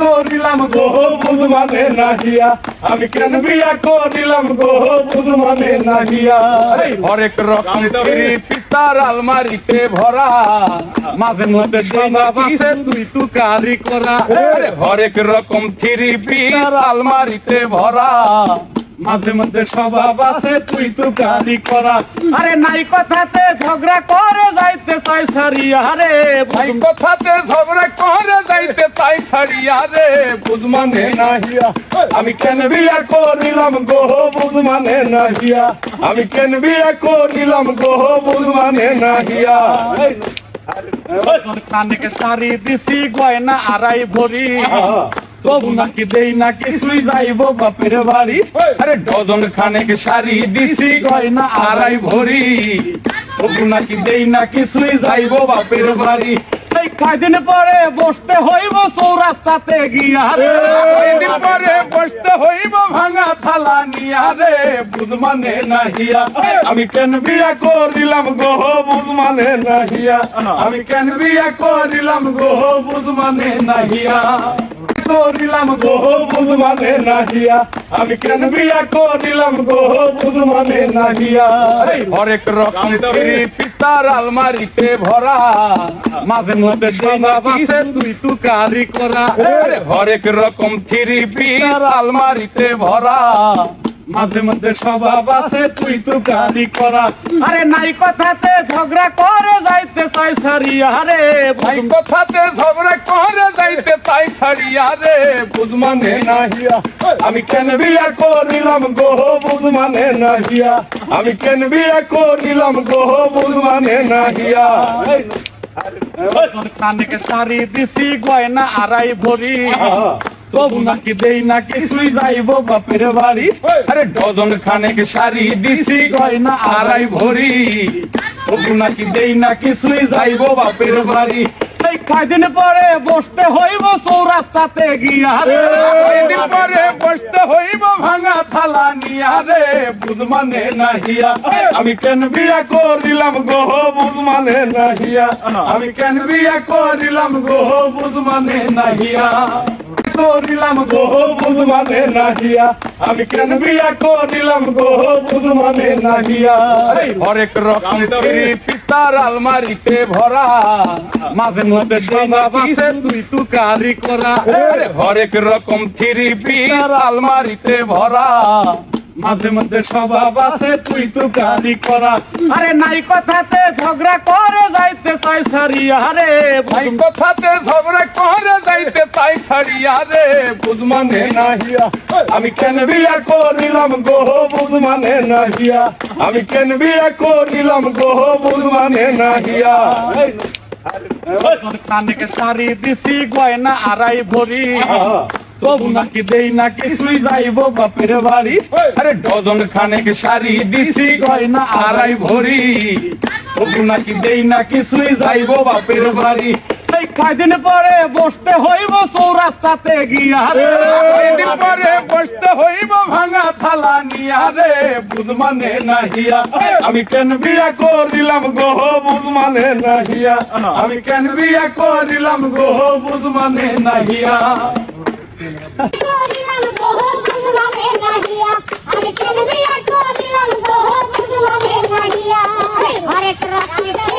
করিলাম গো বুঝমানে নাহিয়া আমি কেন বিয়া করিলাম গো বুঝমানে নাহিয়া হরেক রকম থ্রি পিস্তার আলমারিতে ভরা মাঝে মধ্যে স্বভাব আছে তুই তুকারি করা হরেক রকম থ্রি পিস আলমারিতে ভরা মাঝে মধ্যে স্বভাব আছে তুই তুকারি করা আরে নাই কথাতে ঝগড়া করে যাইতে চাই সারিয়া রে ভাই কথাতে ঝগড়া করে যাইতে চাই সারিয়া রে বুঝমানে নাহিয়া আমি কেন বিয়া করিলাম গো বুঝমানে নাহিয়া আমি কেন বিয়া করিলাম গো বুঝমানে নাহিয়া কানেকে শাড়ি দিছি গয়না আড়াই ভরি তবু নাকি দেই না কিছুই যাইব বাপের বাড়ি আরে ডজন খানেক শাড়ি দিছি গয়না আড়াই ভরি তবু নাকি দেই না কিছুই যাইব বাপের বাড়ি কয়দিন পরে বসতে হইব চৌরাস্তাতে গিয়া রে কয়দিন পরে বসতে হইব ভাঙা থালা নিয়া রে বুঝমানে নাহিয়া আমি কেন বিয়া করিলাম গো বুঝমানে নাহিয়া আমি কেন বিয়া করিলাম গো বুঝমানে নাহিয়া করিলাম গো বুঝমানে নাহিয়া আমি কেন বিয়া করিলাম গো বুঝমানে নাহিয়া হরেক রকম থ্রি পিস্তার আলমারিতে ভরা মাঝে মধ্যে স্বভাব আছে তুই তুকারি করা হরেক রকম থ্রি পিস আলমারিতে ভরা মাঝে মধ্যে স্বভাব আছে তুই তুকারি করা আরে নাই কথাতে ঝগড়া করে যাইতে চাই সারিয়া রে ভাই কথাতে ঝগড়া করে যাইতে চাই সারিয়া রে বুঝমানে নাহিয়া আমি কেন বিয়া করিলাম গো বুঝমানে নাহিয়া আমি কেন বিয়া করিলাম গো বুঝমানে নাহিয়া কানেকে শাড়ি দিছি গয়না আড়াই ভরি তবু নাকি দেই না কিছুই যাইব বাপের বাড়ি আরে ডজন খানেক শাড়ি দিছি গয়না আড়াই ভরি তবু নাকি দেই না কিছুই যাইব বাপের বাড়ি কয়দিন পরে বসতে হইব চৌরাস্তাতে গিয়া রে কয়দিন পরে বসতে হইব ভাঙা থালা নিয়া রে বুঝমানে নাহিয়া আমি কেন বিয়া করিলাম গো বুঝমানে নাহিয়া আমি কেন বিয়া করিলাম গো বুঝমানে নাহিয়া করিলাম গো বুঝমানে নাহিয়া আমি কেন বিয়া করিলাম গো বুঝমানে নাহিয়া হরেক রকম থ্রি পিস্তার আলমারিতে ভরা মাঝে মধ্যে স্বভাব আছে তুই তুকারি করা হরেক রকম থ্রি পিস আলমারিতে ভরা মাঝে মধ্যে স্বভাব আছে তুই তুকারি করা আরে নাই কথাতে ঝগড়া করে যাইতে চাই সারিয়া রে ভাই কথাতে ঝগড়া করে যাইতে চাই সারিয়া রে বুঝমানে নাহিয়া আমি কেন বিয়া করিলাম গো বুঝমানে নাহিয়া আমি কেন বিয়া করিলাম গো বুঝমানে নাহিয়া কানেকে শাড়ি দিছি গয়না আড়াই ভরি তবু নাকি দেই না কিছুই যাইব বাপের বাড়ি আরে ডজন খানেক শাড়ি দিছি গয়না আড়াই ভরি তবু নাকি দেই না কিছুই যাইব বাপের বাড়ি কয়দিন পরে বসতে হইব চৌরাস্তাতে গিয়া রে কয়দিন পরে বসতে হইব ভাঙা থালা নিয়া রে বুঝমানে নাহিয়া আমি কেন বিয়া করিলাম গো বুঝমানে নাহিয়া আমি কেন বিয়া করিলাম গো বুঝমানে নাহিয়া করিলাম গো বুঝমানে নাহিয়া আমি কেন বিয়া করিলাম গো বুঝমানে নাহিয়া হরেক রকম